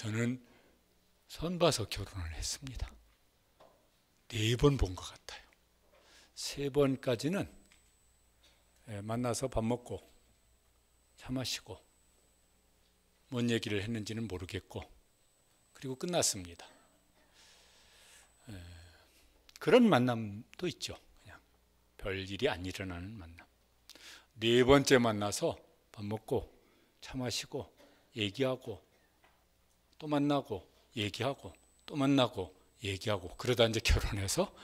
저는 선봐서 결혼을 했습니다. 4번 본 것 같아요. 3번까지는 만나서 밥 먹고 차 마시고 뭔 얘기를 했는지는 모르겠고 그리고 끝났습니다. 그런 만남도 있죠. 그냥 별일이 안 일어나는 만남. 4번째 만나서 밥 먹고 차 마시고 얘기하고 또 만나고 얘기하고 또 만나고 얘기하고 그러다 이제 결혼해서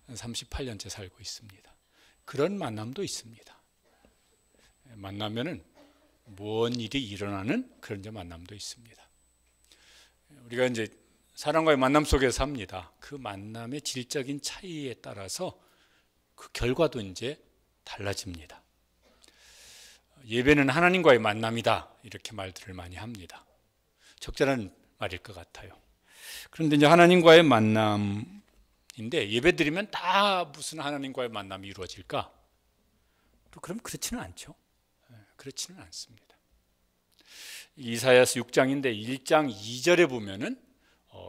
38년째 살고 있습니다. 그런 만남도 있습니다. 만나면은 뭔 일이 일어나는 그런 이제 만남도 있습니다. 우리가 이제 사람과의 만남 속에서 삽니다. 그 만남의 질적인 차이에 따라서 그 결과도 이제 달라집니다. 예배는 하나님과의 만남이다 이렇게 말들을 많이 합니다. 적절한 말일 것 같아요. 그런데 이제 하나님과의 만남인데 예배 드리면 다 무슨 하나님과의 만남이 이루어질까? 또 그럼 그렇지는 않죠. 그렇지는 않습니다. 이사야서 6장인데 1장 2절에 보면은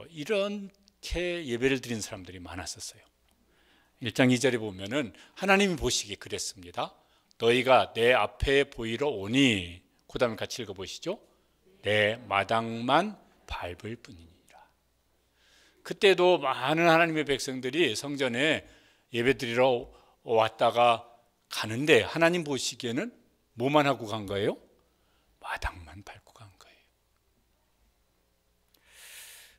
이렇게 예배를 드린 사람들이 많았었어요. 1장 2절에 보면은 하나님이 보시기에 그랬습니다. 너희가 내 앞에 보이러 오니, 그 다음에 같이 읽어보시죠. 내 마당만 밟을 뿐이니라. 그때도 많은 하나님의 백성들이 성전에 예배 드리러 왔다가 가는데 하나님 보시기에는 뭐만 하고 간 거예요? 마당만 밟고 간 거예요.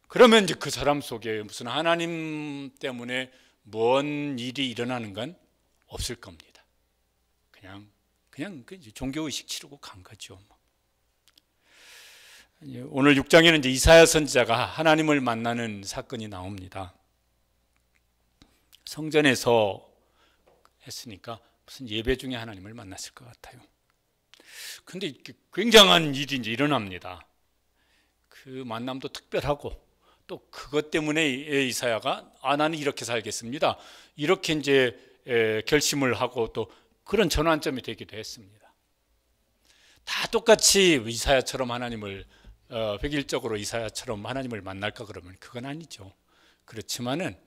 그러면 이제 그 사람 속에 무슨 하나님 때문에 뭔 일이 일어나는 건 없을 겁니다. 그냥 종교의식 치르고 간 거죠. 오늘 6장에는 이제 이사야 선지자가 하나님을 만나는 사건이 나옵니다. 성전에서 했으니까 무슨 예배 중에 하나님을 만났을 것 같아요. 근데 굉장한 일이 이제 일어납니다. 그 만남도 특별하고 또 그것 때문에 이사야가 나는 이렇게 살겠습니다. 이렇게 이제 결심을 하고 또 그런 전환점이 되기도 했습니다. 다 똑같이 이사야처럼 하나님을 획일적으로 이사야처럼 하나님을 만날까 그러면 그건 아니죠. 그렇지만은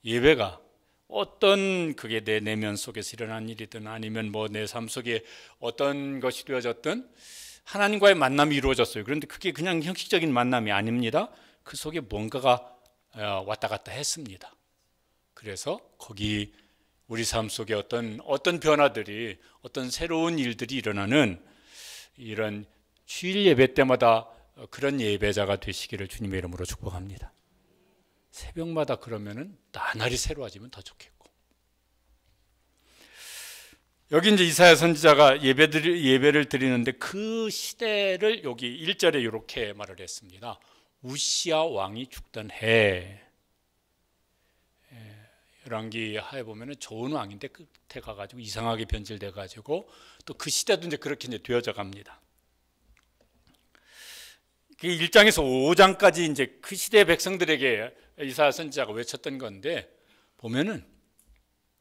예배가 어떤 그게 내 내면 속에서 일어난 일이든 아니면 뭐 내 삶 속에 어떤 것이 되어졌든 하나님과의 만남이 이루어졌어요. 그런데 그게 그냥 형식적인 만남이 아닙니다. 그 속에 뭔가가 왔다 갔다 했습니다. 그래서 거기 우리 삶 속에 어떤 변화들이 어떤 새로운 일들이 일어나는 이런 주일 예배 때마다 그런 예배자가 되시기를 주님의 이름으로 축복합니다. 새벽마다 그러면은 나날이 새로워지면 더 좋겠고. 여기 이제 이사야 선지자가 예배를 드리는데 그 시대를 여기 1절에 이렇게 말을 했습니다. 우시야 왕이 죽던 해. 열왕기 하에 보면은 좋은 왕인데 끝에 가가지고 이상하게 변질돼가지고 또 그 시대도 이제 그렇게 이제 되어져 갑니다. 1장에서 5장까지 이제 그 시대 백성들에게 이사야 선지자가 외쳤던 건데 보면은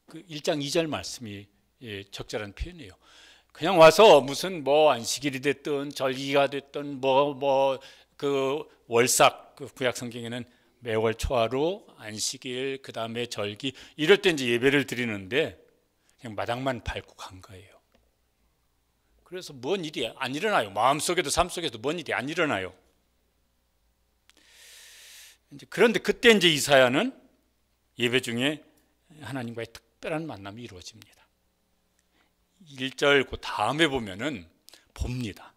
그 1장 2절 말씀이 적절한 표현이에요. 그냥 와서 무슨 뭐 안식일이 됐든 절기가 됐든 그 월삭 그 구약 성경에는 매월 초하루 안식일 그 다음에 절기 이럴 때 이제 예배를 드리는데 그냥 마당만 밟고 간 거예요. 그래서 뭔 일이 안 일어나요. 마음속에도 삶 속에도 뭔 일이 안 일어나요. 그런데 그때 이제 이사야는 예배 중에 하나님과의 특별한 만남이 이루어집니다. 1절 그 다음에 보면은 봅니다.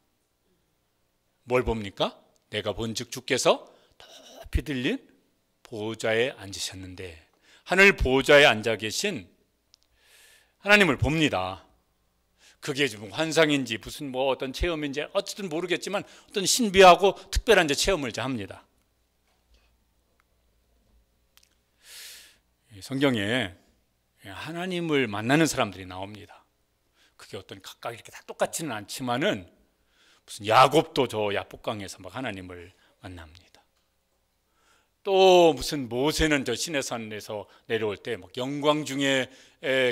뭘 봅니까? 내가 본즉 주께서 높이 들린 보좌에 앉으셨는데 하늘 보좌에 앉아 계신 하나님을 봅니다. 그게 좀 환상인지 무슨 뭐 어떤 체험인지 어쨌든 모르겠지만 어떤 신비하고 특별한 이제 체험을 이제 합니다. 성경에 하나님을 만나는 사람들이 나옵니다. 그게 어떤 각각 이렇게 다 똑같지는 않지만은 무슨 야곱도 저 야복강에서 막 하나님을 만납니다. 또 무슨 모세는 저 시내산에서 내려올 때 막 영광 중에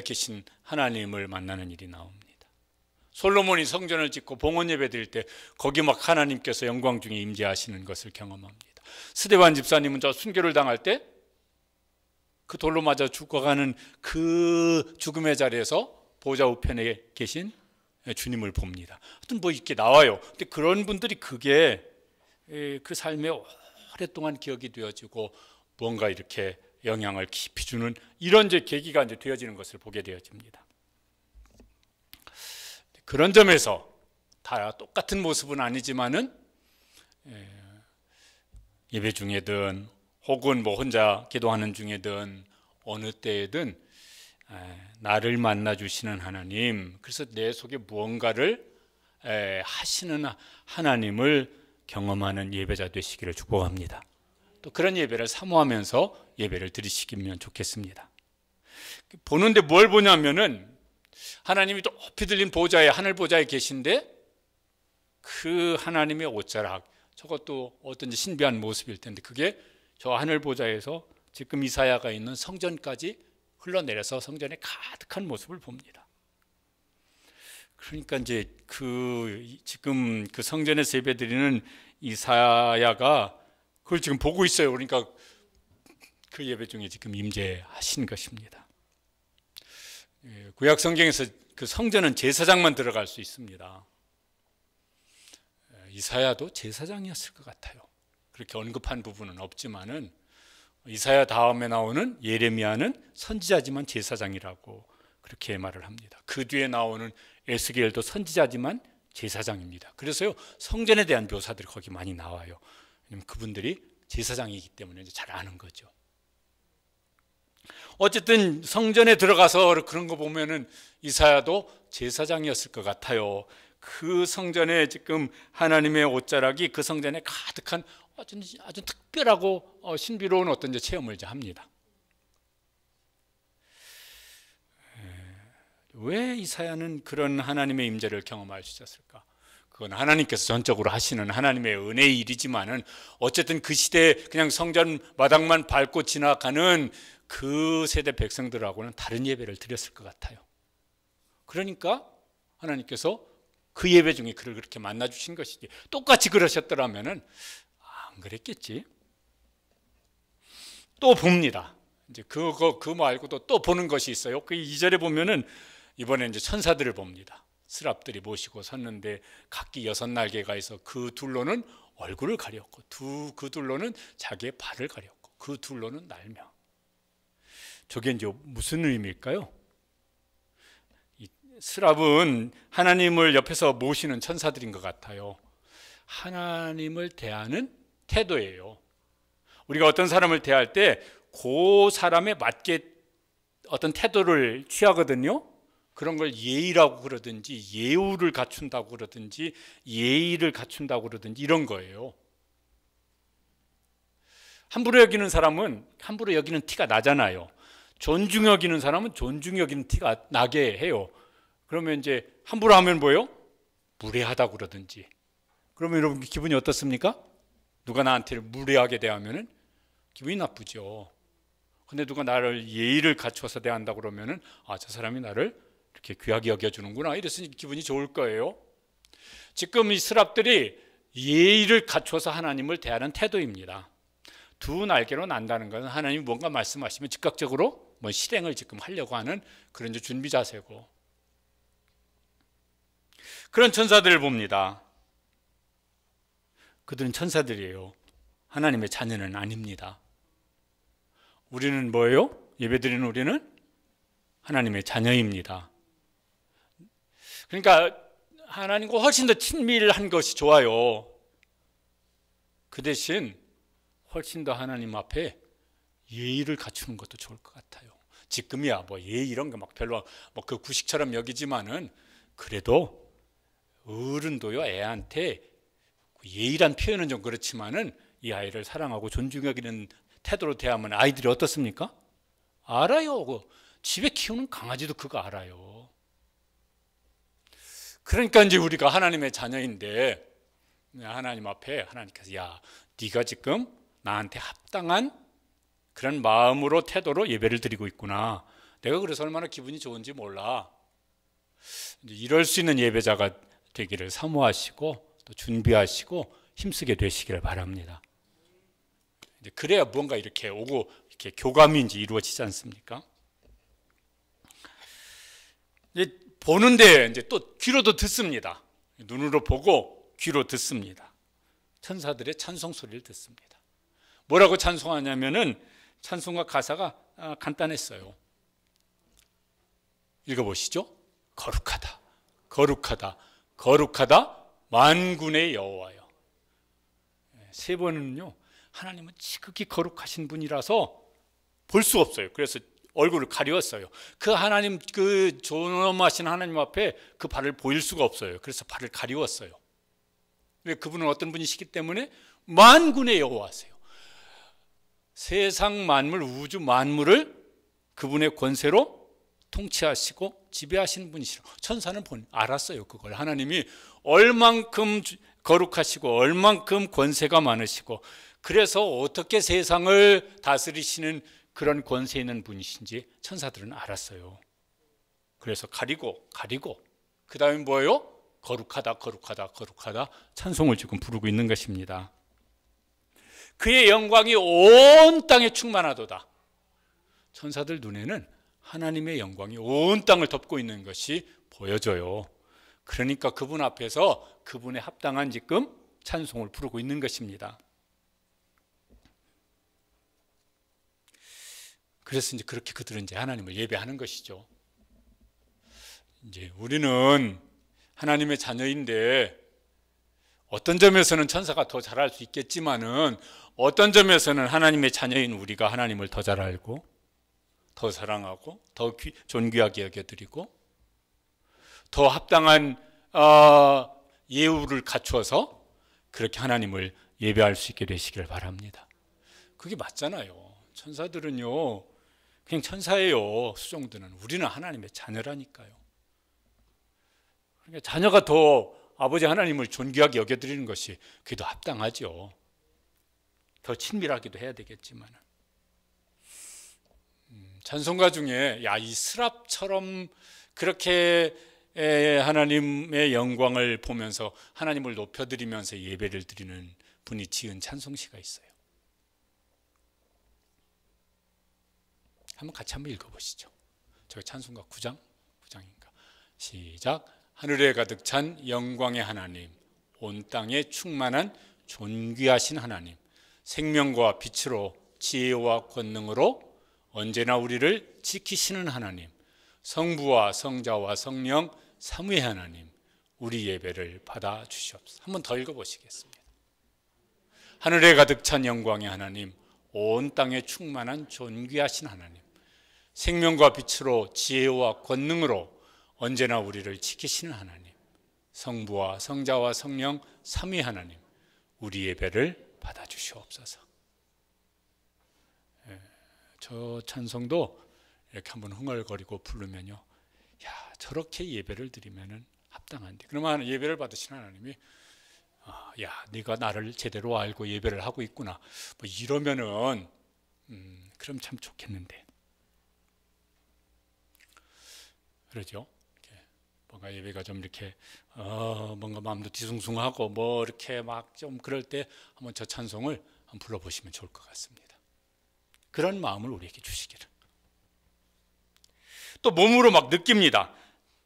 계신 하나님을 만나는 일이 나옵니다. 솔로몬이 성전을 짓고 봉헌 예배 드릴 때 거기 막 하나님께서 영광 중에 임재하시는 것을 경험합니다. 스데반 집사님은 저 순교를 당할 때 그 돌로 맞아 죽어가는 그 죽음의 자리에서 보좌 우편에 계신 주님을 봅니다. 하여튼 뭐 이렇게 나와요. 근데 그런 분들이 그게 그 삶에 오랫동안 기억이 되어지고 뭔가 이렇게 영향을 깊이 주는 이런 이제 계기가 이제 되어지는 것을 보게 되어집니다. 그런 점에서 다 똑같은 모습은 아니지만은 예배 중에든 혹은 뭐 혼자 기도하는 중에든 어느 때에든 나를 만나 주시는 하나님, 그래서 내 속에 무언가를 하시는 하나님을 경험하는 예배자 되시기를 축복합니다. 또 그런 예배를 사모하면서 예배를 드리시면 좋겠습니다. 보는데 뭘 보냐면은 하나님이 높이 들린 보좌에, 하늘 보좌에 계신데 그 하나님의 옷자락, 저것도 어떤지 신비한 모습일 텐데 그게 저 하늘 보좌에서 지금 이사야가 있는 성전까지 흘러내려서 성전에 가득한 모습을 봅니다. 그러니까 이제 지금 그 성전에서 예배드리는 이사야가 그걸 지금 보고 있어요. 그러니까 그 예배 중에 지금 임재하신 것입니다. 구약 성경에서 그 성전은 제사장만 들어갈 수 있습니다. 이사야도 제사장이었을 것 같아요. 그렇게 언급한 부분은 없지만은 이사야 다음에 나오는 예레미야는 선지자지만 제사장이라고 그렇게 말을 합니다. 그 뒤에 나오는 에스겔도 선지자지만 제사장입니다. 그래서요 성전에 대한 묘사들이 거기 많이 나와요. 왜냐하면 그분들이 제사장이기 때문에 잘 아는 거죠. 어쨌든 성전에 들어가서 그런 거 보면은 이사야도 제사장이었을 것 같아요. 그 성전에 지금 하나님의 옷자락이 그 성전에 가득한 아주 특별하고 신비로운 어떤 체험을 합니다. 왜 이사야는 그런 하나님의 임재를 경험할 수 있었을까? 그건 하나님께서 전적으로 하시는 하나님의 은혜의 일이지만은 어쨌든 그 시대에 그냥 성전 마당만 밟고 지나가는 그 세대 백성들하고는 다른 예배를 드렸을 것 같아요. 그러니까 하나님께서 그 예배 중에 그를 그렇게 만나 주신 것이지. 똑같이 그러셨더라면은 안 그랬겠지. 또 봅니다. 이제 그거 말고도 또 보는 것이 있어요. 그 2절에 보면은 이번에 이제 천사들을 봅니다. 스랍들이 모시고 섰는데 각기 6날개가 있어 그 둘로는 얼굴을 가렸고 그 둘로는 자기의 발을 가렸고 그 둘로는 날며. 저게 이제 무슨 의미일까요? 스랍은 하나님을 옆에서 모시는 천사들인 것 같아요. 하나님을 대하는 태도예요. 우리가 어떤 사람을 대할 때 그 사람에 맞게 어떤 태도를 취하거든요. 그런 걸 예의라고 그러든지 예우를 갖춘다고 그러든지 예의를 갖춘다고 그러든지 이런 거예요. 함부로 여기는 사람은 함부로 여기는 티가 나잖아요. 존중 여기는 사람은 존중 여기는 티가 나게 해요. 그러면 이제 함부로 하면 뭐예요? 무례하다고 그러든지. 그러면 여러분 기분이 어떻습니까? 누가 나한테 무례하게 대하면은 기분이 나쁘죠. 근데 누가 나를 예의를 갖춰서 대한다고 그러면은 저 사람이 나를 이렇게 귀하게 여겨주는구나 이랬으니 기분이 좋을 거예요. 지금 이 스랍들이 예의를 갖춰서 하나님을 대하는 태도입니다. 두 날개로 난다는 것은 하나님이 뭔가 말씀하시면 즉각적으로 뭐 실행을 지금 하려고 하는 그런 준비 자세고, 그런 천사들을 봅니다. 그들은 천사들이에요. 하나님의 자녀는 아닙니다. 우리는 뭐예요? 예배드리는 우리는 하나님의 자녀입니다. 그러니까 하나님과 훨씬 더 친밀한 것이 좋아요. 그 대신 훨씬 더 하나님 앞에 예의를 갖추는 것도 좋을 것 같아요. 지금이야 뭐 예의 이런 거 막 별로 뭐 그 구식처럼 여기지만은 그래도 어른도요 애한테 예의란 표현은 좀 그렇지만은 이 아이를 사랑하고 존중 여기는 태도로 대하면 아이들이 어떻습니까? 알아요. 집에 키우는 강아지도 그거 알아요. 그러니까 이제 우리가 하나님의 자녀인데 하나님 앞에 하나님께서 야 네가 지금 나한테 합당한 그런 마음으로 태도로 예배를 드리고 있구나. 내가 그래서 얼마나 기분이 좋은지 몰라. 이럴 수 있는 예배자가 되기를 사모하시고 또 준비하시고 힘쓰게 되시기를 바랍니다. 그래야 뭔가 이렇게 오고 이렇게 교감이 이제 이루어지지 않습니까? 이제 보는데 이제 또 귀로도 듣습니다. 눈으로 보고 귀로 듣습니다. 천사들의 찬송 소리를 듣습니다. 뭐라고 찬송하냐면은 찬송가 가사가 간단했어요. 읽어보시죠. 거룩하다, 거룩하다, 거룩하다 만군의 여호와여. 세 번은요, 하나님은 지극히 거룩하신 분이라서 볼 수 없어요. 그래서 얼굴을 가리웠어요. 그 하나님, 그 존엄하신 하나님 앞에 그 발을 보일 수가 없어요. 그래서 발을 가리웠어요. 왜? 그분은 어떤 분이시기 때문에 만군의 여호와세요. 세상 만물, 우주 만물을 그분의 권세로 통치하시고 지배하시는 분이시라고. 천사는 알았어요. 그걸 하나님이 얼만큼 거룩하시고 얼만큼 권세가 많으시고, 그래서 어떻게 세상을 다스리시는 그런 권세 있는 분이신지 천사들은 알았어요. 그래서 가리고 그 다음에 뭐예요? 거룩하다, 거룩하다, 거룩하다 찬송을 지금 부르고 있는 것입니다. 그의 영광이 온 땅에 충만하도다. 천사들 눈에는 하나님의 영광이 온 땅을 덮고 있는 것이 보여져요. 그러니까 그분 앞에서 그분의 합당한 지금 찬송을 부르고 있는 것입니다. 그래서 이제 그렇게 그들은 이제 하나님을 예배하는 것이죠. 이제 우리는 하나님의 자녀인데 어떤 점에서는 천사가 더 잘할 수 있겠지만은 어떤 점에서는 하나님의 자녀인 우리가 하나님을 더 잘 알고 더 사랑하고 더 존귀하게 여겨드리고 더 합당한 예우를 갖추어서 그렇게 하나님을 예배할 수 있게 되시기를 바랍니다. 그게 맞잖아요. 천사들은요 그냥 천사예요. 수종들은. 우리는 하나님의 자녀라니까요. 그러니까 자녀가 더 아버지 하나님을 존귀하게 여겨드리는 것이 그게 더 합당하죠. 더 친밀하기도 해야 되겠지만 찬송가 중에 이 스랍처럼 그렇게 하나님의 영광을 보면서 하나님을 높여드리면서 예배를 드리는 분이 지은 찬송시가 있어요. 한번 같이 한번 읽어보시죠. 저희 찬송가 9장인가. 시작. 하늘에 가득 찬 영광의 하나님, 온 땅에 충만한 존귀하신 하나님, 생명과 빛으로 지혜와 권능으로 언제나 우리를 지키시는 하나님, 성부와 성자와 성령 삼위의 하나님, 우리 예배를 받아 주시옵소서. 한번 더 읽어보시겠습니다. 하늘에 가득 찬 영광의 하나님, 온 땅에 충만한 존귀하신 하나님, 생명과 빛으로 지혜와 권능으로 언제나 우리를 지키시는 하나님, 성부와 성자와 성령 삼위 하나님, 우리 예배를 받아 주시옵소서. 저 찬송도 이렇게 한번 흥얼거리고 부르면요, 저렇게 예배를 드리면은 합당한데. 그러면 예배를 받으시는 하나님이 네가 나를 제대로 알고 예배를 하고 있구나, 뭐 이러면은 그럼 참 좋겠는데. 그러죠. 뭔가 예배가 좀 이렇게 뭔가 마음도 뒤숭숭하고 뭐 이렇게 막 좀 그럴 때 한번 저 찬송을 한번 불러보시면 좋을 것 같습니다. 그런 마음을 우리에게 주시기를. 또 몸으로 막 느낍니다.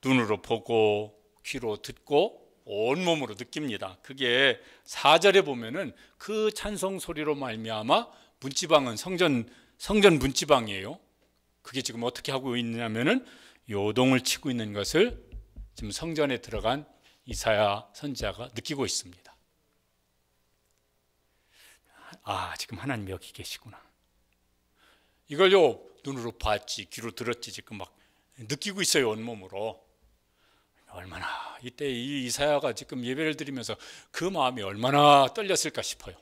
눈으로 보고 귀로 듣고 온몸으로 느낍니다. 그게 4절에 보면은 그 찬송 소리로 말미암아 문지방은 성전 문지방이에요. 그게 지금 어떻게 하고 있냐면은 요동을 치고 있는 것을 지금 성전에 들어간 이사야 선지자가 느끼고 있습니다. 지금 하나님 여기 계시구나. 이걸요 눈으로 봤지 귀로 들었지 지금 막 느끼고 있어요. 온몸으로. 얼마나 이때 이 이사야가 지금 예배를 드리면서 그 마음이 얼마나 떨렸을까 싶어요.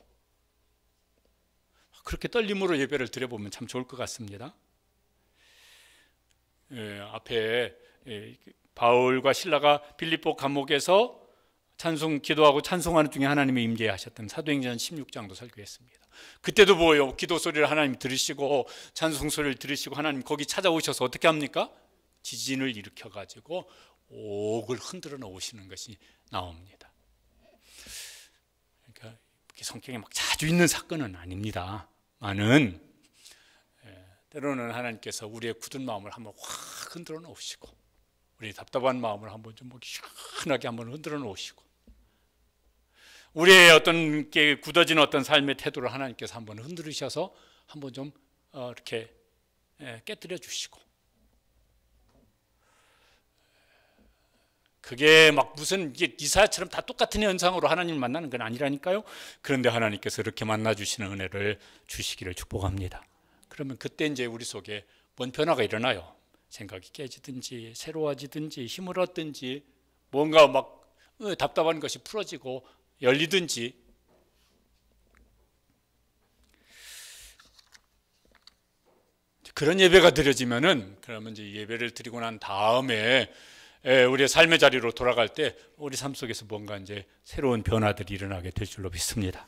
그렇게 떨림으로 예배를 드려보면 참 좋을 것 같습니다. 앞에 바울과 실라가 빌립보 감옥에서 찬송 기도하고 찬송하는 중에 하나님이 임재하셨던 사도행전 16장도 설교했습니다. 그때도 뭐예요? 기도 소리를 하나님 들으시고 찬송 소리를 들으시고 하나님 거기 찾아오셔서 어떻게 합니까? 지진을 일으켜 가지고 옥을 흔들어 놓으시는 것이 나옵니다. 그러니까 성경에 막 자주 있는 사건은 아닙니다. 때로는 하나님께서 우리의 굳은 마음을 한번 확 흔들어 놓으시고, 우리의 답답한 마음을 한번 좀 시원하게 한번 흔들어 놓으시고, 우리의 어떤 게 굳어진 어떤 삶의 태도를 하나님께서 한번 흔들으셔서 한번 좀 이렇게 깨뜨려 주시고, 그게 막 무슨 이사야처럼 다 똑같은 현상으로 하나님을 만나는 건 아니라니까요. 그런데 하나님께서 이렇게 만나 주시는 은혜를 주시기를 축복합니다. 그러면 그때 이제 우리 속에 뭔 변화가 일어나요. 생각이 깨지든지 새로워지든지 힘을 얻든지 뭔가 막 답답한 것이 풀어지고 열리든지. 그런 예배가 드려지면은, 그러면 이제 예배를 드리고 난 다음에 우리의 삶의 자리로 돌아갈 때 우리 삶 속에서 뭔가 이제 새로운 변화들이 일어나게 될 줄로 믿습니다.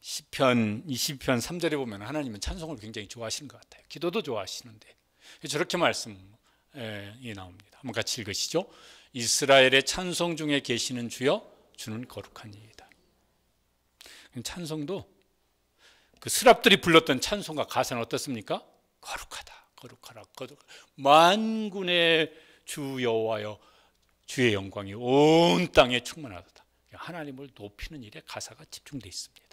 시편 22편 3절에 보면 하나님은 찬송을 굉장히 좋아하시는 것 같아요. 기도도 좋아하시는데 저렇게 말씀이 나옵니다. 한번 같이 읽으시죠. 이스라엘의 찬송 중에 계시는 주여, 주는 거룩한 이이다. 찬송도 그 스랍들이 불렀던 찬송과 가사는 어떻습니까? 거룩하다, 거룩하라, 거룩하라. 만군의 주 여호와여, 주의 영광이 온 땅에 충만하다. 하나님을 높이는 일에 가사가 집중되어 있습니다.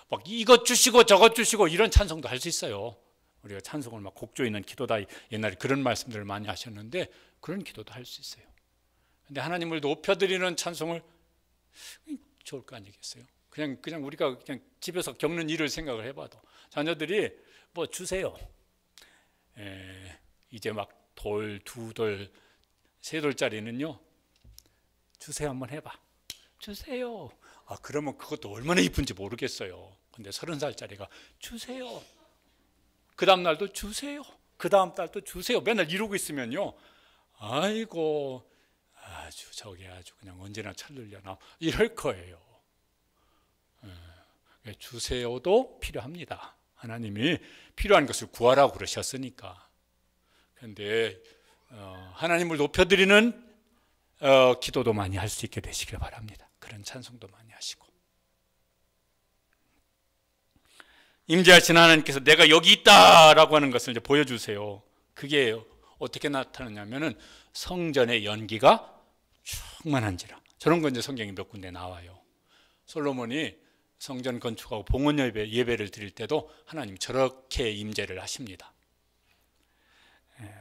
막 이것 주시고 저것 주시고 이런 찬송도 할 수 있어요. 우리가 찬송을 막 곡조 있는 기도다, 옛날에 그런 말씀들을 많이 하셨는데 그런 기도도 할 수 있어요. 근데 하나님을 높여드리는 찬송을 좋을 거 아니겠어요? 그냥 우리가 그냥 집에서 겪는 일을 생각을 해봐도 자녀들이 뭐 주세요. 이제 막 돌, 두 돌, 세 돌짜리는요, 주세요 한번 해봐. 주세요. 그러면 그것도 얼마나 이쁜지 모르겠어요. 근데 30살짜리가 주세요. 그 다음 날도 주세요. 그 다음 달도 주세요. 맨날 이러고 있으면요, 아이고 저게 아주 그냥 언제나 철들려나 이럴 거예요. 주세요도 필요합니다. 하나님이 필요한 것을 구하라고 그러셨으니까. 그런데 하나님을 높여드리는 기도도 많이 할 수 있게 되시길 바랍니다. 그런 찬송도 많이 하시고. 임재하신 하나님께서 내가 여기 있다라고 하는 것을 이제 보여주세요. 그게 어떻게 나타나냐면은 성전의 연기가 충만한지라. 저런 건 이제 성경에 몇 군데 나와요. 솔로몬이 성전 건축하고 봉헌 예배를 드릴 때도 하나님 저렇게 임재를 하십니다.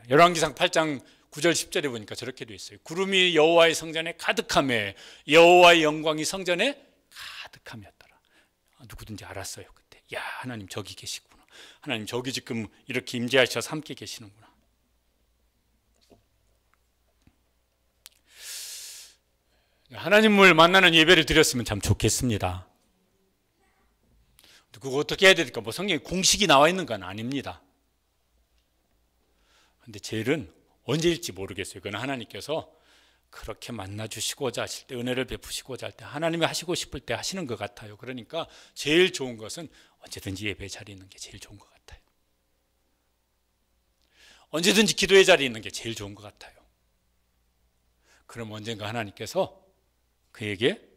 열왕기상 8장 9절 10절에 보니까 저렇게 되어 있어요. 구름이 여호와의 성전에 가득하며 여호와의 영광이 성전에 가득함이었더라. 누구든지 알았어요. 그때 야, 하나님 저기 계시구나. 하나님 저기 지금 이렇게 임재하셔서 함께 계시는구나. 하나님을 만나는 예배를 드렸으면 참 좋겠습니다. 그거 어떻게 해야 될까? 뭐 성경에 공식이 나와 있는 건 아닙니다. 근데 제일은 언제일지 모르겠어요. 그건 하나님께서 그렇게 만나주시고자 하실 때, 은혜를 베푸시고자 할 때, 하나님이 하시고 싶을 때 하시는 것 같아요. 그러니까 제일 좋은 것은 언제든지 예배 자리에 있는 게 제일 좋은 것 같아요. 언제든지 기도의 자리에 있는 게 제일 좋은 것 같아요. 그럼 언젠가 하나님께서 그에게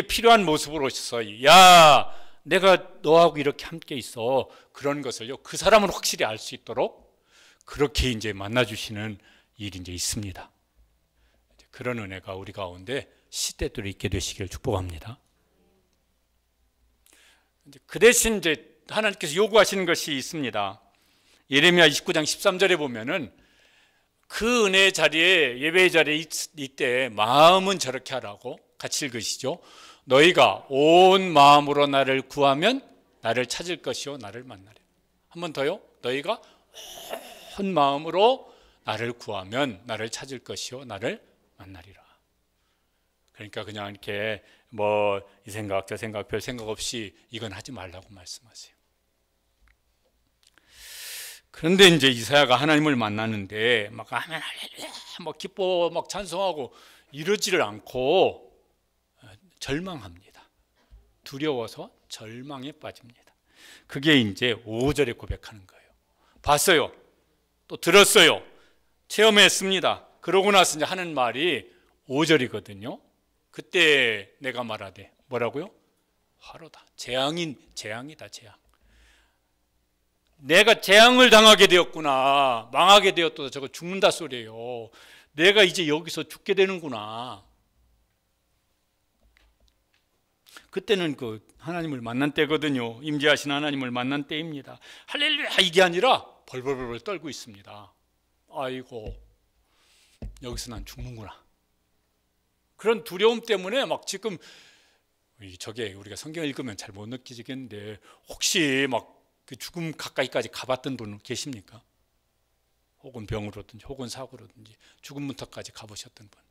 필요한 모습으로 오셔서 야, 내가 너하고 이렇게 함께 있어. 그런 것을요, 그 사람은 확실히 알 수 있도록 그렇게 이제 만나주시는 일이 이제 있습니다. 그런 은혜가 우리 가운데 시대대로 있게 되시길 축복합니다. 그 대신 이제 하나님께서 요구하시는 것이 있습니다. 예레미야 29장 13절에 보면은 그 은혜의 자리에, 예배의 자리에 이때 마음은 저렇게 하라고 같이 읽으시죠. 너희가 온 마음으로 나를 구하면 나를 찾을 것이요 나를 만나리. 한 번 더요. 너희가 온 마음으로 나를 구하면 나를 찾을 것이요 나를 만나리라. 그러니까 그냥 이렇게 뭐 이 생각 저 생각 별 생각 없이 이건 하지 말라고 말씀하세요. 그런데 이제 이사야가 하나님을 만나는데 막 아멘 할렐루야 막 기뻐 막 찬송하고 이러지를 않고 절망합니다. 두려워서 절망에 빠집니다. 그게 이제 5절에 고백하는 거예요. 봤어요. 또 들었어요. 체험했습니다. 그러고 나서 이제 하는 말이 5절이거든요. 그때 내가 말하되 뭐라고요? 화로다. 재앙이다, 재앙. 내가 재앙을 당하게 되었구나. 망하게 되었다. 저거 죽는다 소리예요. 내가 이제 여기서 죽게 되는구나. 그때는 그 하나님을 만난 때거든요. 임재하신 하나님을 만난 때입니다. 할렐루야 이게 아니라 벌벌벌 떨고 있습니다. 아이고, 여기서 난 죽는구나. 그런 두려움 때문에 막 지금 저게 우리가 성경 읽으면 잘 못 느끼겠는데 혹시 막 그 죽음 가까이까지 가봤던 분 계십니까? 혹은 병으로든지 혹은 사고로든지 죽음 문턱까지 가보셨던 분.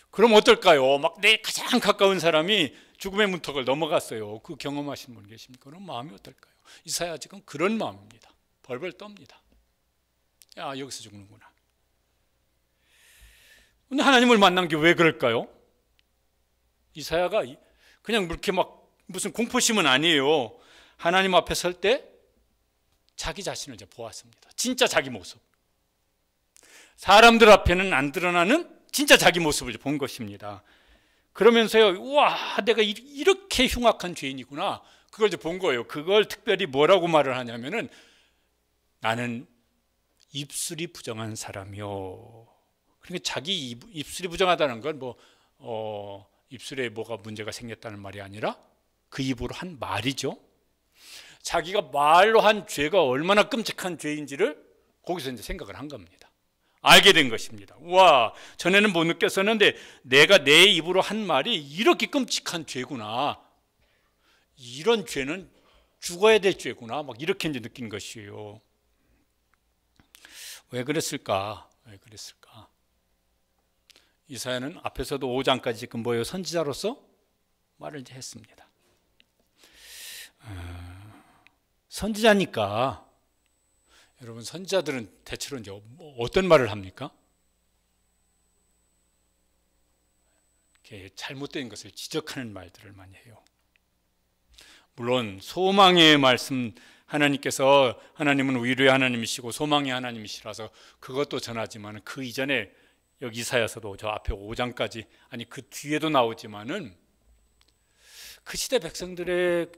그럼 어떨까요? 막 내 가장 가까운 사람이 죽음의 문턱을 넘어갔어요. 그 경험하신 분 계십니까? 그럼 마음이 어떨까요? 이사야 지금 그런 마음입니다. 벌벌 떱니다. 야, 여기서 죽는구나. 근데 하나님을 만난 게 왜 그럴까요? 이사야가 그냥 그렇게 막 무슨 공포심은 아니에요. 하나님 앞에 설 때 자기 자신을 이제 보았습니다. 진짜 자기 모습. 사람들 앞에는 안 드러나는 진짜 자기 모습을 본 것입니다. 그러면서요, 우와, 내가 이렇게 흉악한 죄인이구나. 그걸 이제 본 거예요. 그걸 특별히 뭐라고 말을 하냐면은 나는 입술이 부정한 사람이요. 그러니까 자기 입술이 부정하다는 건 입술에 뭐가 문제가 생겼다는 말이 아니라 그 입으로 한 말이죠. 자기가 말로 한 죄가 얼마나 끔찍한 죄인지를 거기서 이제 생각을 한 겁니다. 알게 된 것입니다. 와, 전에는 못 느꼈었는데 내가 내 입으로 한 말이 이렇게 끔찍한 죄구나. 이런 죄는 죽어야 될 죄구나. 막 이렇게 이제 느낀 것이에요. 왜 그랬을까? 왜 그랬을까? 이사야는 앞에서도 5장까지 지금 뭐예요? 선지자로서 말을 이제 했습니다. 선지자니까 여러분, 선지자들은 대체로 이제 어떤 말을 합니까? 이렇게 잘못된 것을 지적하는 말들을 많이 해요. 물론 소망의 말씀, 하나님은 위로의 하나님이시고 소망의 하나님이시라서 그것도 전하지만 그 이전에 여기 이사야서도 저 앞에 5장까지, 아니 그 뒤에도 나오지만은 그 시대 백성들의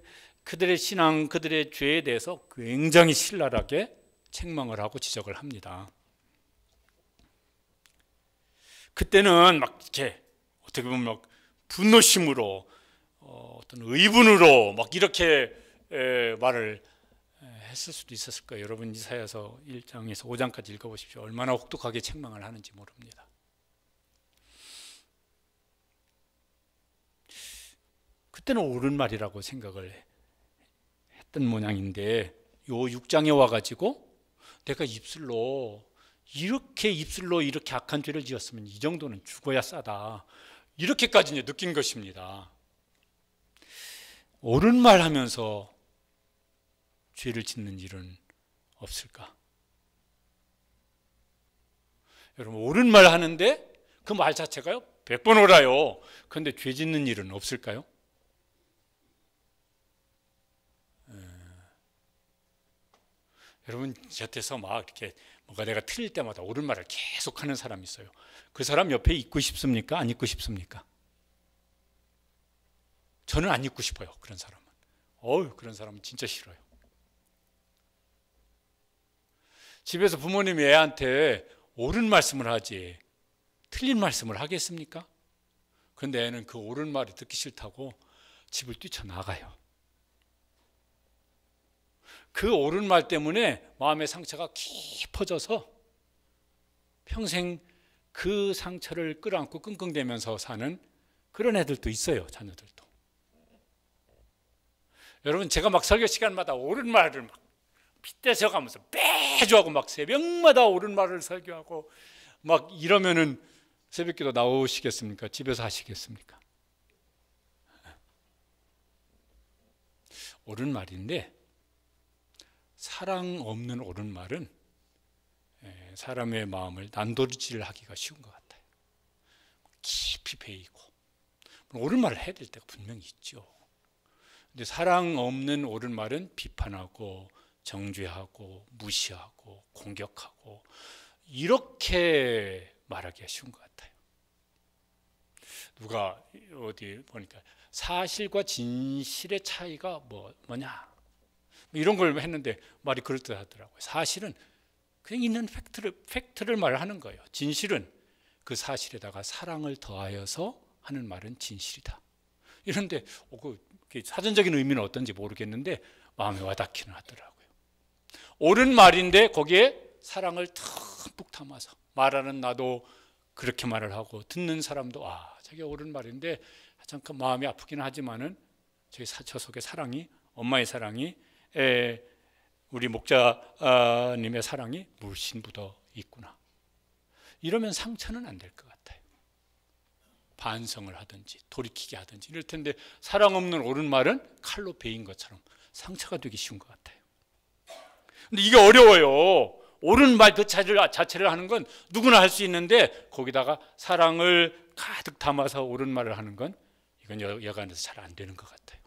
그들의 신앙, 그들의 죄에 대해서 굉장히 신랄하게 책망을 하고 지적을 합니다. 그때는 막 이렇게 어떻게 보면 막 분노심으로 어떤 의분으로 막 이렇게 말을 했을 수도 있었을 거예요. 여러분 이사야서 1장에서 5장까지 읽어보십시오. 얼마나 혹독하게 책망을 하는지 모릅니다. 그때는 옳은 말이라고 생각을 했던 모양인데 요 6장에 와가지고 내가 입술로 이렇게 악한 죄를 지었으면 이 정도는 죽어야 싸다. 이렇게까지 이제 느낀 것입니다. 옳은 말 하면서 죄를 짓는 일은 없을까? 여러분, 옳은 말 하는데 그 말 자체가요 100번 옳아요. 그런데 죄 짓는 일은 없을까요? 여러분, 곁에서 막 이렇게 뭔가 내가 틀릴 때마다 옳은 말을 계속 하는 사람이 있어요. 그 사람 옆에 있고 싶습니까? 안 있고 싶습니까? 저는 안 있고 싶어요. 그런 사람은. 그런 사람은 진짜 싫어요. 집에서 부모님이 애한테 옳은 말씀을 하지 틀린 말씀을 하겠습니까? 그런데 애는 그 옳은 말이 듣기 싫다고 집을 뛰쳐나가요. 그 옳은 말 때문에 마음의 상처가 깊어져서 평생 그 상처를 끌어안고 끙끙대면서 사는 그런 애들도 있어요. 자녀들도. 여러분, 제가 막 설교 시간마다 옳은 말을 막 빗대서 가면서 매주 하고 막 새벽마다 옳은 말을 설교하고 막 이러면은 새벽기도 나오시겠습니까? 집에서 하시겠습니까? 옳은 말인데 사랑 없는 옳은 말은 사람의 마음을 난도질하기가 쉬운 것 같아요. 깊이 베이고 옳은 말을 해야 될 때가 분명히 있죠. 근데 사랑 없는 옳은 말은 비판하고 정죄하고 무시하고 공격하고 이렇게 말하기가 쉬운 것 같아요. 누가 어디 보니까 사실과 진실의 차이가 뭐냐 이런 걸 했는데 말이 그럴듯하더라고요. 사실은 그냥 있는 팩트를 말하는 거예요. 진실은 그 사실에다가 사랑을 더하여서 하는 말은 진실이다. 이런데 그 사전적인 의미는 어떤지 모르겠는데 마음에 와닿기는 하더라고요. 옳은 말인데 거기에 사랑을 듬뿍 담아서 말하는 나도 그렇게 말을 하고 듣는 사람도 저게 옳은 말인데 잠깐 마음이 아프기는 하지만은 저 속에 사랑이, 엄마의 사랑이, 우리 목자님의 사랑이 물씬 묻어 있구나. 이러면 상처는 안 될 것 같아요. 반성을 하든지 돌이키게 하든지 이럴 텐데 사랑 없는 옳은 말은 칼로 베인 것처럼 상처가 되기 쉬운 것 같아요. 근데 이게 어려워요. 옳은 말 그 자체를 하는 건 누구나 할 수 있는데 거기다가 사랑을 가득 담아서 옳은 말을 하는 건 이건 여간에서 잘 안 되는 것 같아요.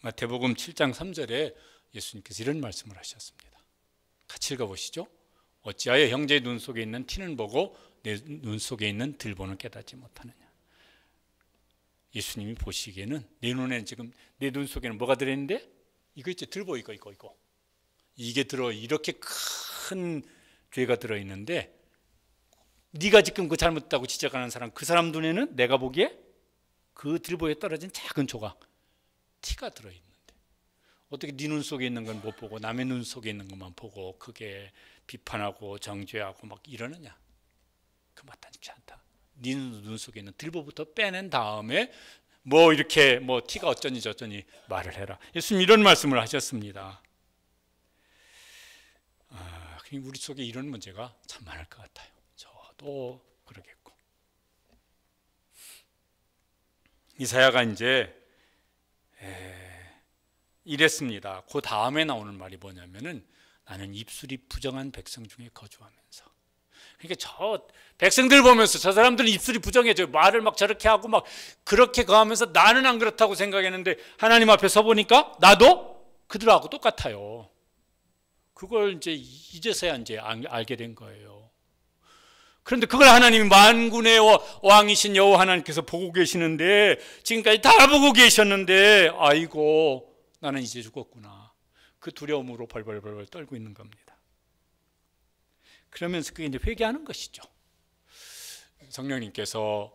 마태복음 7장 3절에 예수님께서 이런 말씀을 하셨습니다. 같이 읽어보시죠. 어찌하여 형제의 눈 속에 있는 티는 보고 내 눈 속에 있는 들보는 깨닫지 못하느냐. 예수님이 보시기에는 내 눈에는 지금 내 눈 속에는 뭐가 들어있는데 이거 있지, 들보 이거 이게 이렇게 큰 죄가 들어있는데 네가 지금 그 잘못했다고 지적하는 사람, 그 사람 눈에는 내가 보기에 그 들보에 떨어진 작은 조각 티가 들어있는데 어떻게 네 눈 속에 있는 건 못 보고 남의 눈 속에 있는 것만 보고 크게 비판하고 정죄하고 막 이러느냐. 그 마땅치 않다. 네 눈 속에 있는 들보부터 빼낸 다음에 이렇게 티가 어쩌니 저쩌니 말을 해라. 예수님 이런 말씀을 하셨습니다. 우리 속에 이런 문제가 참 많을 것 같아요. 저도 그러겠고. 이사야가 이제 이랬습니다. 그 다음에 나오는 말이 뭐냐면은 나는 입술이 부정한 백성 중에 거주하면서. 그러니까 저 백성들 보면서 저 사람들은 입술이 부정해져요. 말을 막 저렇게 하고 막 그렇게 거하면서 나는 안 그렇다고 생각했는데 하나님 앞에 서 보니까 나도 그들하고 똑같아요. 그걸 이제서야 알게 된 거예요. 그런데 그걸 하나님이 만군의 왕이신 여호와 하나님께서 보고 계시는데 지금까지 다 보고 계셨는데 아이고 나는 이제 죽었구나. 그 두려움으로 벌벌 떨고 있는 겁니다. 그러면서 그게 이제 회개하는 것이죠. 성령님께서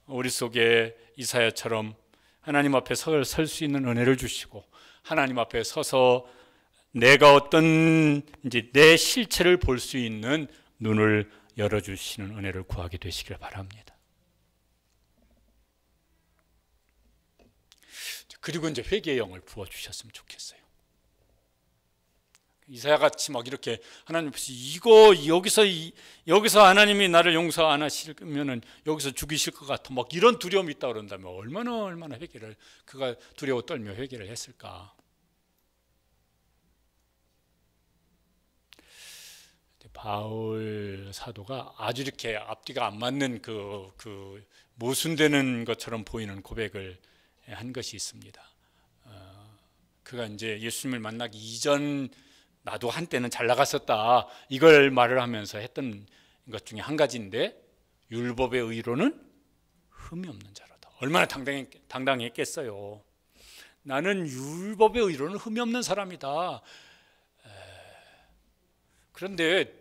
우리 속에 이사야처럼 하나님 앞에 설 수 있는 은혜를 주시고 하나님 앞에 서서 내가 어떤 내 실체를 볼 수 있는 눈을 열어주시는 은혜를 구하게 되시길 바랍니다. 그리고 이제 회개의 영을 부어주셨으면 좋겠어요. 이사야같이 막 이렇게 하나님 앞에서 여기서 하나님이 나를 용서 안 하시면은 여기서 죽이실 것 같아 막 이런 두려움이 있다 그런다면 얼마나 회개를 그가 두려워 떨며 회개를 했을까. 바울 사도가 아주 이렇게 앞뒤가 안 맞는 그 모순되는 것처럼 보이는 고백을 한 것이 있습니다. 그가 이제 예수님을 만나기 이전 나도 한때는 잘 나갔었다 이걸 말을 하면서 했던 것 중에 한 가지인데 율법의 의로는 흠이 없는 자로다. 얼마나 당당했겠어요. 나는 율법의 의로는 흠이 없는 사람이다. 그런데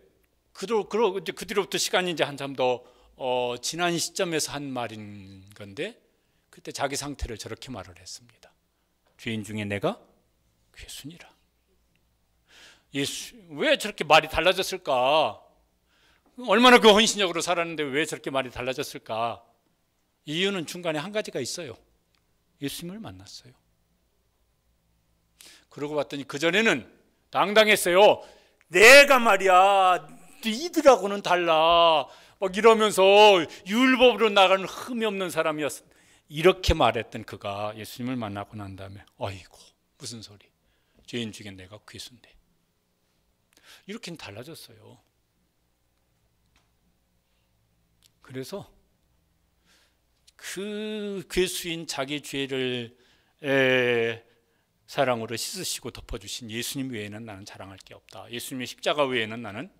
그 뒤로부터 시간이 이제 한참 더 지난 시점에서 한 말인 건데 그때 자기 상태를 저렇게 말을 했습니다. 죄인 중에 내가 괴순이라. 예수 왜 저렇게 말이 달라졌을까? 얼마나 그 헌신적으로 살았는데 왜 저렇게 말이 달라졌을까? 이유는 중간에 한 가지가 있어요. 예수님을 만났어요. 그러고 봤더니 그전에는 당당했어요. 내가 말이야 이들하고는 달라 막 이러면서 율법으로 나가는 흠이 없는 사람이었어. 이렇게 말했던 그가 예수님을 만나고 난 다음에 아이고 무슨 소리, 죄인 중에 내가 괴수인데. 이렇게는 달라졌어요. 그래서 그 괴수인 자기 죄를 사랑으로 씻으시고 덮어주신 예수님 외에는 나는 자랑할 게 없다. 예수님의 십자가 외에는 나는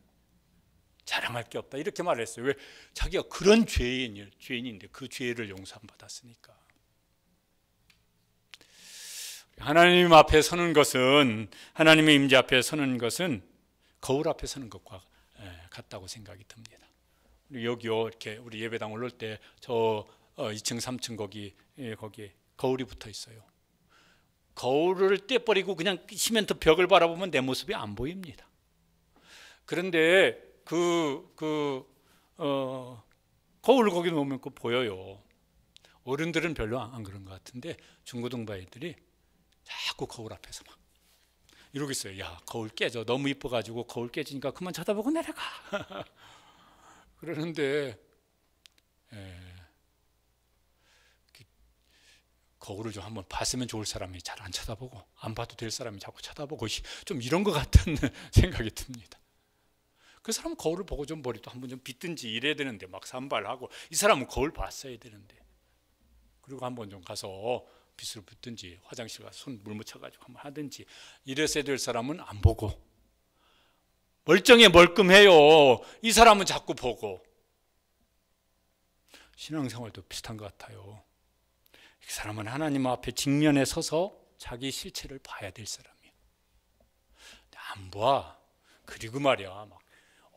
자랑할 게 없다 이렇게 말했어요. 왜? 자기가 그런 죄인인데 그 죄를 용서 안 받았으니까. 하나님 앞에 서는 것은, 하나님의 임재 앞에 서는 것은 거울 앞에 서는 것과 같다고 생각이 듭니다. 여기요, 이렇게 우리 예배당 올라올 때 저 2층 3층 거기에 거울이 붙어 있어요. 거울을 떼버리고 그냥 시멘트 벽을 바라보면 내 모습이 안 보입니다. 그런데 거울을 거기 놓으면 보여요. 어른들은 별로 안 그런 것 같은데 중고등부 애들이 자꾸 거울 앞에서 막 이러고 있어요. 야, 거울 깨져. 너무 이뻐가지고 거울 깨지니까 그만 쳐다보고 내려가. 그러는데 거울을 좀 한번 봤으면 좋을 사람이 잘 안 쳐다보고, 안 봐도 될 사람이 자꾸 쳐다보고, 좀 이런 것 같은 생각이 듭니다. 그 사람은 거울을 보고 좀 머리도 한번 좀 빗든지 이래야 되는데 막 산발하고, 이 사람은 거울 봤어야 되는데, 그리고 한번 좀 가서 빗을 붓든지 화장실 가서 손 물 묻혀가지고 한번 하든지 이랬어야 될 사람은 안 보고 멀쩡해 멀끔해요. 이 사람은 자꾸 보고. 신앙생활도 비슷한 것 같아요. 이 사람은 하나님 앞에 직면에 서서 자기 실체를 봐야 될 사람이에요. 안 봐. 그리고 말이야, 막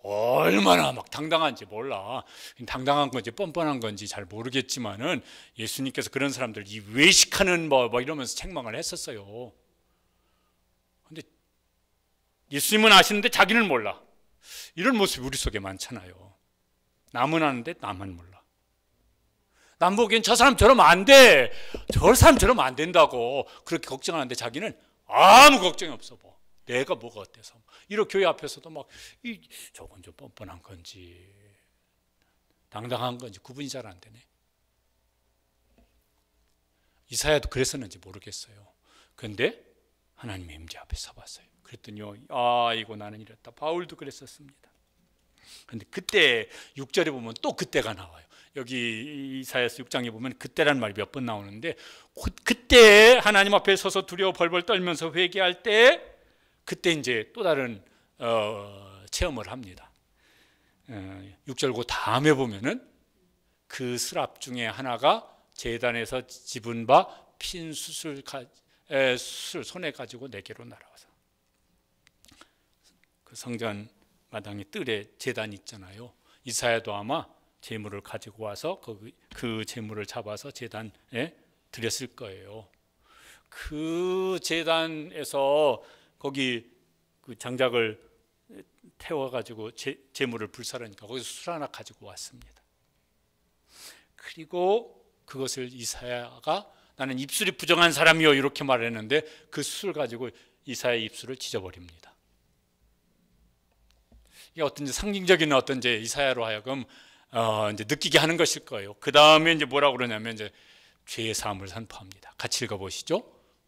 얼마나 막 당당한지 몰라. 당당한 건지 뻔뻔한 건지 잘 모르겠지만은 예수님께서 그런 사람들 이 외식하는 뭐 이러면서 책망을 했었어요. 근데 예수님은 아시는데 자기는 몰라. 이런 모습이 우리 속에 많잖아요. 남은 아는데 나만 몰라. 남 보기엔 저 사람 저러면 안 돼. 저 사람 저러면 안 된다고 그렇게 걱정하는데 자기는 아무 걱정이 없어. 뭐 내가 뭐가 어때서. 이렇게 교회 앞에서도 막 저건 좀 뻔뻔한 건지 당당한 건지 구분이 잘 안 되네. 이사야도 그랬었는지 모르겠어요. 그런데 하나님의 임재 앞에 서봤어요. 그랬더니요, 이거 나는 이랬다. 바울도 그랬었습니다. 그런데 그때 6절에 보면 또 그때가 나와요. 여기 이사야서 6장에 보면 그때란 말이 몇 번 나오는데, 그때 하나님 앞에 서서 두려워 벌벌 떨면서 회개할 때, 그때 이제 또 다른 체험을 합니다. 6절 그 다음에 보면은 그 스랍 중에 하나가 제단에서 집은 바 핀 수술 손에 가지고 내게로 날아와서, 그 성전 마당에 뜰에 제단이 있잖아요. 이사야도 아마 제물을 가지고 와서 그 제물을 잡아서 제단에 드렸을 거예요. 그 제단에서 거기 그 장작을 태워가지고 제물을 불사르니까 거기서 술 하나 가지고 왔습니다. 그리고 그것을 이사야가 나는 입술이 부정한 사람이요 이렇게 말했는데 그 술 가지고 이사야의 입술을 찢어버립니다. 이게 어떤지 상징적인 어떤지 이사야로 하여금 이제 느끼게 하는 것일 거예요. 그 다음에 이제 뭐라고 그러냐면 이제 죄의 사함을 선포합니다. 같이 읽어보시죠.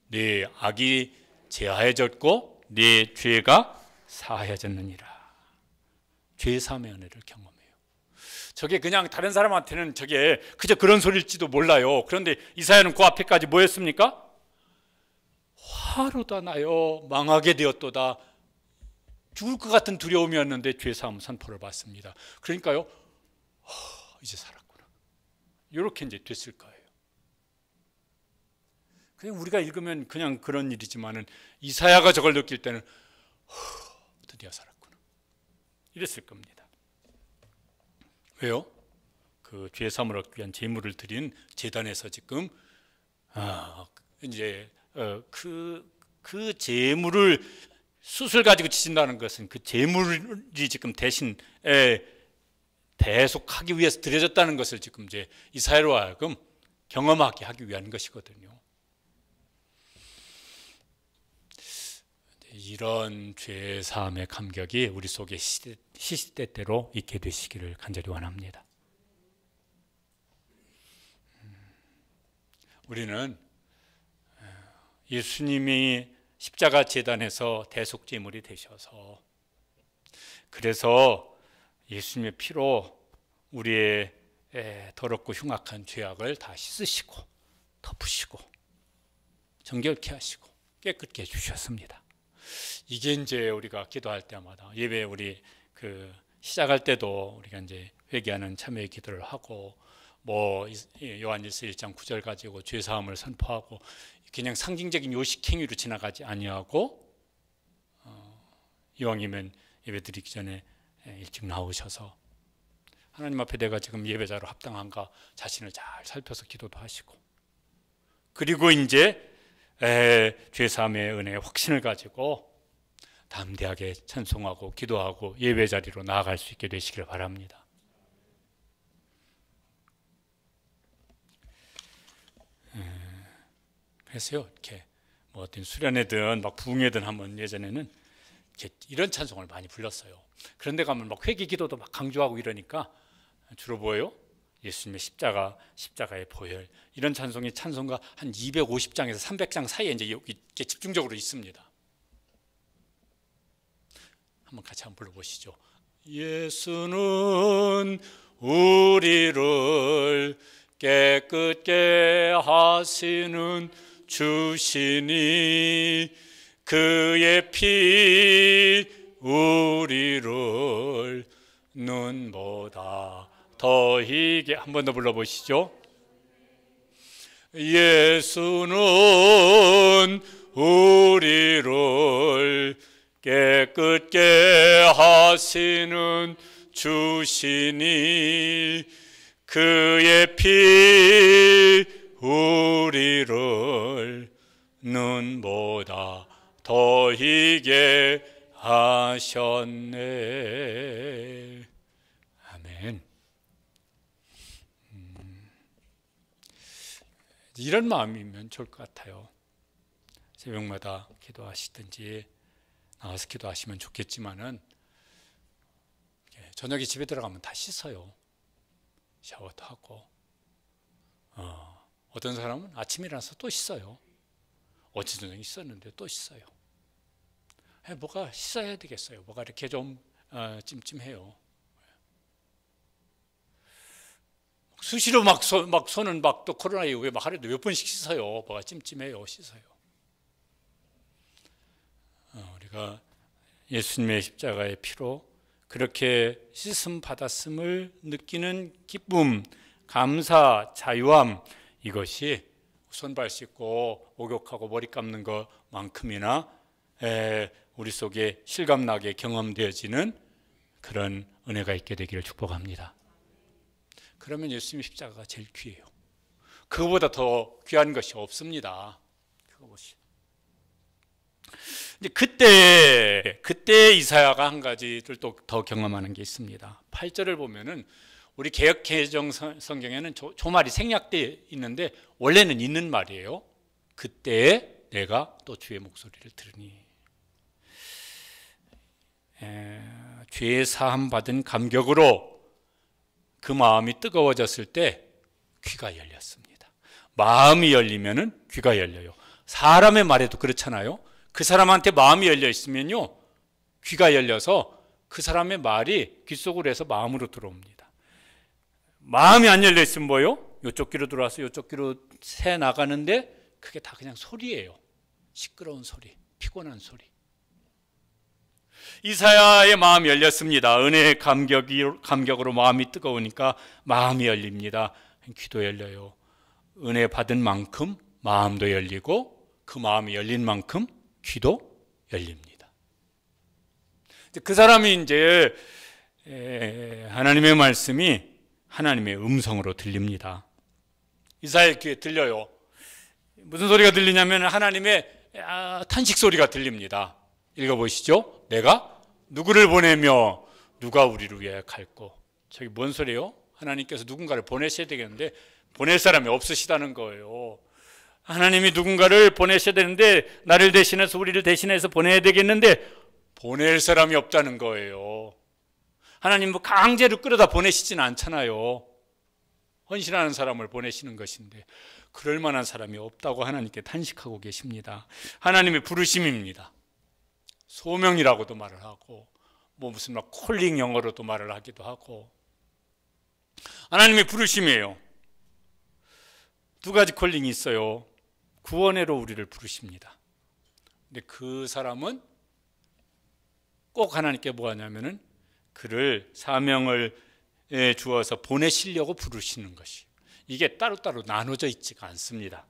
네 악이 제하여졌고 네 죄가 사하여졌느니라. 죄의 사함의 은혜를 경험해요. 저게 그냥 다른 사람한테는 저게 그저 그런 소리일지도 몰라요. 그런데 이사야는 그 앞에까지 뭐 했습니까? 화로다 나요 망하게 되었도다. 죽을 것 같은 두려움이었는데 죄 사함 선포를 받습니다. 그러니까요, 이제 살았구나. 이렇게 이제 됐을 거예요. 그냥 우리가 읽으면 그냥 그런 일이지만은 이사야가 저걸 느낄 때는 드디어 살았구나. 이랬을 겁니다. 왜요? 그 죄 사함을 얻기 위한 제물을 드린 제단에서 지금 이제 그 제물을 숯을 가지고 치신다는 것은 그 제물이 지금 대신 대속하기 위해서 드려졌다는 것을 지금 이제 이사야로 하여금 경험하게 하기 위한 것이거든요. 이런 죄 사함의 감격이 우리 속에 시시때때로 있게 되시기를 간절히 원합니다. 우리는 예수님이 십자가 제단에서 대속 제물이 되셔서, 그래서 예수님의 피로 우리의 더럽고 흉악한 죄악을 다 씻으시고 덮으시고 정결케 하시고 깨끗게 해주셨습니다. 이게 이제 우리가 기도할 때마다 예배 우리 그 시작할 때도 우리가 이제 회개하는 참회의 기도를 하고 뭐 요한일서 1장 9절 가지고 죄 사함을 선포하고 그냥 상징적인 요식 행위로 지나가지 아니하고 이왕이면 예배 드리기 전에 일찍 나오셔서 하나님 앞에 내가 지금 예배자로 합당한가 자신을 잘 살펴서 기도도 하시고, 그리고 이제 죄사함의 은혜의 확신을 가지고 담대하게 찬송하고 기도하고 예배 자리로 나아갈 수 있게 되시길 바랍니다. 그래서요, 이렇게 뭐 어떤 수련회든 막 부흥회든 하면 예전에는 이런 찬송을 많이 불렀어요. 그런데 가면 막 회개 기도도 막 강조하고 이러니까 주로 뭐예요? 예수님의 십자가의 보혈, 이런 찬송이 찬송가 한 250장에서 300장 사이에 이제 이렇게 집중적으로 있습니다. 한번 같이 한번 불러보시죠. 예수는 우리를 깨끗게 하시는 주시니 그의 피 우리를 눈보다 더 희게, 한 번 더 불러보시죠. 예수는 우리를 깨끗게 하시는 주시니 그의 피 우리를 눈보다 더 희게 하셨네. 아멘. 이런 마음이면 좋을 것 같아요. 새벽마다 기도하시든지 나와서 기도하시면 좋겠지만은 저녁에 집에 들어가면 다 씻어요. 샤워도 하고 어떤 사람은 아침에 일어나서 또 씻어요. 어제 저녁에 씻었는데 또 씻어요. 뭐가 씻어야 되겠어요. 뭐가 이렇게 좀 찜찜해요. 수시로 막 손은 막 또 코로나 이후에 막 하루에도 몇 번씩 씻어요. 뭐가 찜찜해요. 씻어요. 우리가 예수님의 십자가의 피로 그렇게 씻음 받았음을 느끼는 기쁨, 감사, 자유함, 이것이 손발 씻고 목욕하고 머리 감는 것만큼이나 우리 속에 실감나게 경험되어지는 그런 은혜가 있게 되기를 축복합니다. 그러면 예수님의 십자가가 제일 귀해요. 그거보다 더 귀한 것이 없습니다. 그거 보시죠. 그때 이사야가 한 가지를 또 더 경험하는 게 있습니다. 8절을 보면은 우리 개역개정 성경에는 조말이 생략되어 있는데 원래는 있는 말이에요. 그때에 내가 또 주의 목소리를 들으니. 죄 사함 받은 감격으로 그 마음이 뜨거워졌을 때 귀가 열렸습니다. 마음이 열리면은 귀가 열려요. 사람의 말에도 그렇잖아요. 그 사람한테 마음이 열려 있으면요, 귀가 열려서 그 사람의 말이 귀 속으로 해서 마음으로 들어옵니다. 마음이 안 열려 있으면 뭐요? 이쪽 귀로 들어와서 이쪽 귀로 새 나가는데 그게 다 그냥 소리예요. 시끄러운 소리, 피곤한 소리. 이사야의 마음이 열렸습니다. 은혜의 감격으로 마음이 뜨거우니까 마음이 열립니다. 귀도 열려요. 은혜 받은 만큼 마음도 열리고 그 마음이 열린 만큼 귀도 열립니다. 그 사람이 이제 하나님의 말씀이 하나님의 음성으로 들립니다. 이사야의 귀에 들려요. 무슨 소리가 들리냐면 하나님의 탄식 소리가 들립니다. 읽어보시죠. 내가 누구를 보내며 누가 우리를 위하여 갈꼬. 저기 뭔 소리예요? 하나님께서 누군가를 보내셔야 되겠는데 보낼 사람이 없으시다는 거예요. 하나님이 누군가를 보내셔야 되는데 나를 대신해서 우리를 대신해서 보내야 되겠는데 보낼 사람이 없다는 거예요. 하나님 뭐 강제로 끌어다 보내시진 않잖아요. 헌신하는 사람을 보내시는 것인데 그럴 만한 사람이 없다고 하나님께 탄식하고 계십니다. 하나님의 부르심입니다. 소명이라고도 말을 하고 뭐 무슨 막 콜링 영어로도 말을 하기도 하고 하나님의 부르심이에요. 두 가지 콜링이 있어요. 구원회로 우리를 부르십니다. 근데 그 사람은 꼭 하나님께 뭐 하냐면은 그를 사명을 주어서 보내시려고 부르시는 것이, 이게 따로따로 나눠져 있지가 않습니다.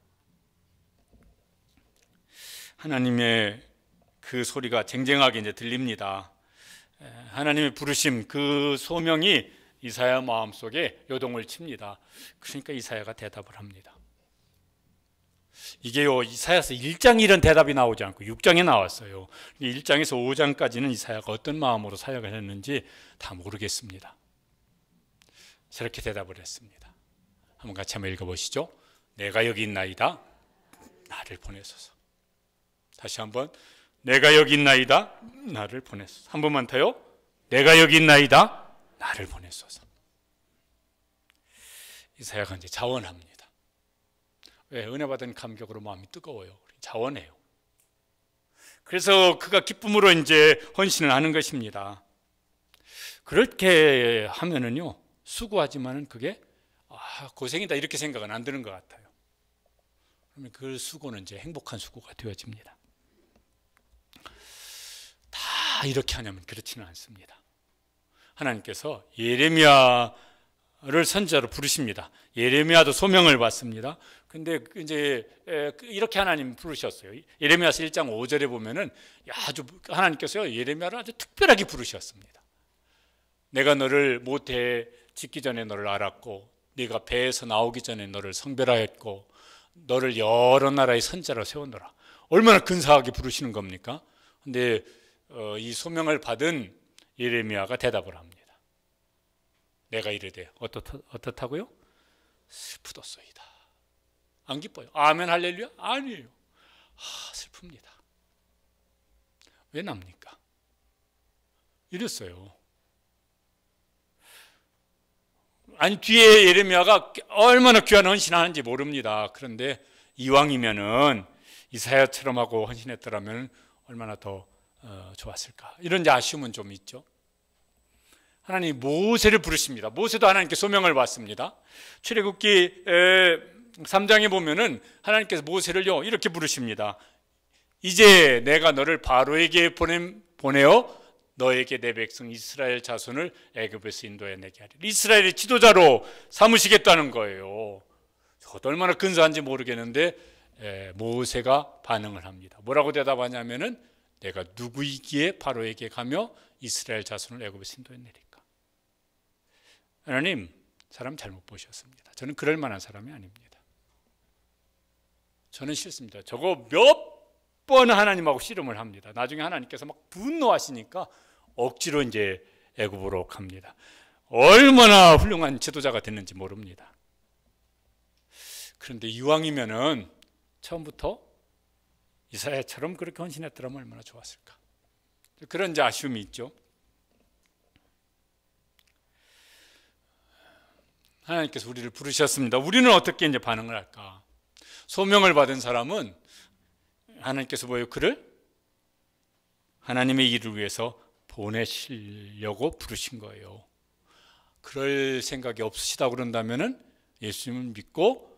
하나님의 그 소리가 쟁쟁하게 이제 들립니다. 하나님의 부르심, 그 소명이 이사야 마음속에 요동을 칩니다. 그러니까 이사야가 대답을 합니다. 이게요, 이사야서 1장에 이런 대답이 나오지 않고 6장에 나왔어요. 1장에서 5장까지는 이사야가 어떤 마음으로 사역을 했는지 다 모르겠습니다. 저렇게 대답을 했습니다. 한번 같이 한번 읽어보시죠. 내가 여기 있나이다, 나를 보내소서. 다시 한번, 내가 여기 있나이다, 나를 보내소서. 한 번만 더요. 내가 여기 있나이다, 나를 보내소서. 이사야가 이제 자원합니다. 왜? 은혜 받은 감격으로 마음이 뜨거워요. 자원해요. 그래서 그가 기쁨으로 이제 헌신을 하는 것입니다. 그렇게 하면은요, 수고하지만은 그게 고생이다 이렇게 생각은 안 드는 것 같아요. 그러면 그 수고는 이제 행복한 수고가 되어집니다. 다 이렇게 하냐면 그렇지는 않습니다. 하나님께서 예레미야를 선지자로 부르십니다. 예레미야도 소명을 받습니다. 근데 이제 이렇게 하나님 부르셨어요. 예레미야서 1장 5절에 보면은 아주 하나님께서요, 예레미야를 아주 특별하게 부르셨습니다. 내가 너를 모태에 짓기 전에 너를 알았고, 네가 배에서 나오기 전에 너를 성별하였고, 너를 여러 나라의 선지자로 세웠노라. 얼마나 근사하게 부르시는 겁니까? 근데 이 소명을 받은 예레미야가 대답을 합니다. 내가 이르되 어떻다고요? 슬프도소이다. 안 기뻐요. 아멘 할렐루야? 아니에요. 슬픕니다. 왜 납니까? 이랬어요. 아니, 뒤에 예레미야가 얼마나 귀한 헌신하는지 모릅니다. 그런데 이왕이면은 이사야처럼 하고 헌신했더라면 얼마나 더 좋았을까, 이런 이제 아쉬움은 좀 있죠. 하나님 모세를 부르십니다. 모세도 하나님께 소명을 받습니다. 출애굽기 3장에 보면은 하나님께서 모세를요 이렇게 부르십니다. 이제 내가 너를 바로에게 보내어 너에게 내 백성 이스라엘 자손을 애굽에서 인도해 내게 하리라. 이스라엘의 지도자로 삼으시겠다는 거예요. 저도 얼마나 근사한지 모르겠는데 모세가 반응을 합니다. 뭐라고 대답하냐면은, 내가 누구이기에 바로에게 가며 이스라엘 자손을 애굽에서 인도해 내릴까? 하나님, 사람 잘못 보셨습니다. 저는 그럴 만한 사람이 아닙니다. 저는 싫습니다. 저거 몇 번 하나님하고 씨름을 합니다. 나중에 하나님께서 막 분노하시니까 억지로 이제 애굽으로 갑니다. 얼마나 훌륭한 지도자가 됐는지 모릅니다. 그런데 이왕이면은 처음부터 이사야처럼 그렇게 헌신했더라면 얼마나 좋았을까. 그런 이제 아쉬움이 있죠. 하나님께서 우리를 부르셨습니다. 우리는 어떻게 이제 반응을 할까? 소명을 받은 사람은 하나님께서 뭐예요? 그를 하나님의 일을 위해서 보내시려고 부르신 거예요. 그럴 생각이 없으시다 그런다면은 예수님을 믿고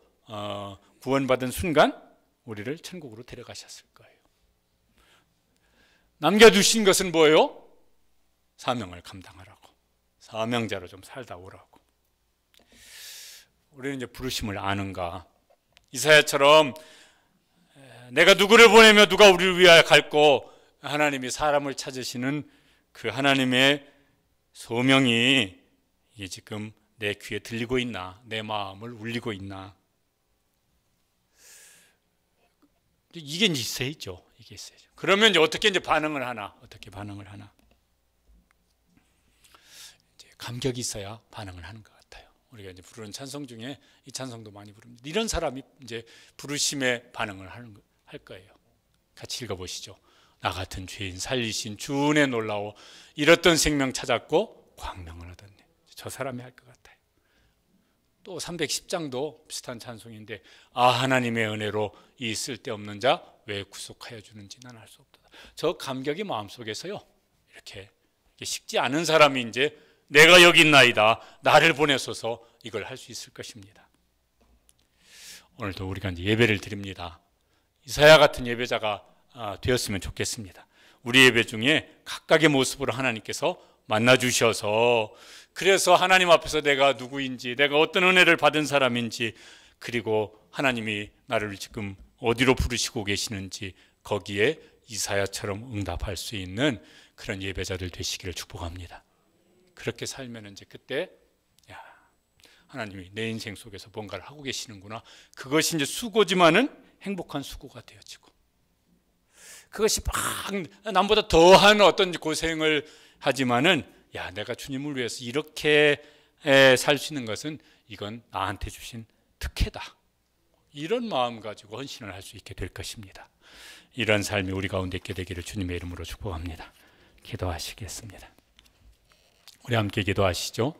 구원받은 순간 우리를 천국으로 데려가셨을 거예요. 남겨두신 것은 뭐예요? 사명을 감당하라고, 사명자로 좀 살다 오라고. 우리는 이제 부르심을 아는가? 이사야처럼 내가 누구를 보내며 누가 우리를 위하여 갈고, 하나님이 사람을 찾으시는 그 하나님의 소명이 이게 지금 내 귀에 들리고 있나, 내 마음을 울리고 있나? 이게 있어야죠. 이게 있어야죠. 그러면 이제 어떻게 이제 반응을 하나? 어떻게 반응을 하나? 이제 감격이 있어야 반응을 하는 것 같아요. 우리가 이제 부르는 찬송 중에 이 찬송도 많이 부릅니다. 이런 사람이 이제 부르심에 반응을 할 거예요. 같이 읽어보시죠. 나 같은 죄인 살리신 주 은혜 놀라워 잃었던 생명 찾았고 광명을 얻었네. 저 사람이 할 것 같아요. 또 310장도 비슷한 찬송인데, 하나님의 은혜로 이 쓸데없는 자 왜 구속하여 주는지 난 알 수 없다. 저 감격이 마음속에서요 이렇게 식지 않은 사람이 이제 내가 여기 있나이다, 나를 보내소서, 이걸 할 수 있을 것입니다. 오늘도 우리가 이제 예배를 드립니다. 이사야 같은 예배자가 되었으면 좋겠습니다. 우리 예배 중에 각각의 모습으로 하나님께서 만나 주셔서 그래서 하나님 앞에서 내가 누구인지, 내가 어떤 은혜를 받은 사람인지, 그리고 하나님이 나를 지금 어디로 부르시고 계시는지 거기에 이사야처럼 응답할 수 있는 그런 예배자들 되시기를 축복합니다. 그렇게 살면 이제 그때 야, 하나님이 내 인생 속에서 뭔가를 하고 계시는구나. 그것이 이제 수고지만은 행복한 수고가 되어지고, 그것이 막 남보다 더한 어떤 고생을 하지만은 야, 내가 주님을 위해서 이렇게 살 수 있는 것은 이건 나한테 주신 특혜다. 이런 마음 가지고 헌신을 할 수 있게 될 것입니다. 이런 삶이 우리 가운데 있게 되기를 주님의 이름으로 축복합니다. 기도하시겠습니다. 우리 함께 기도하시죠.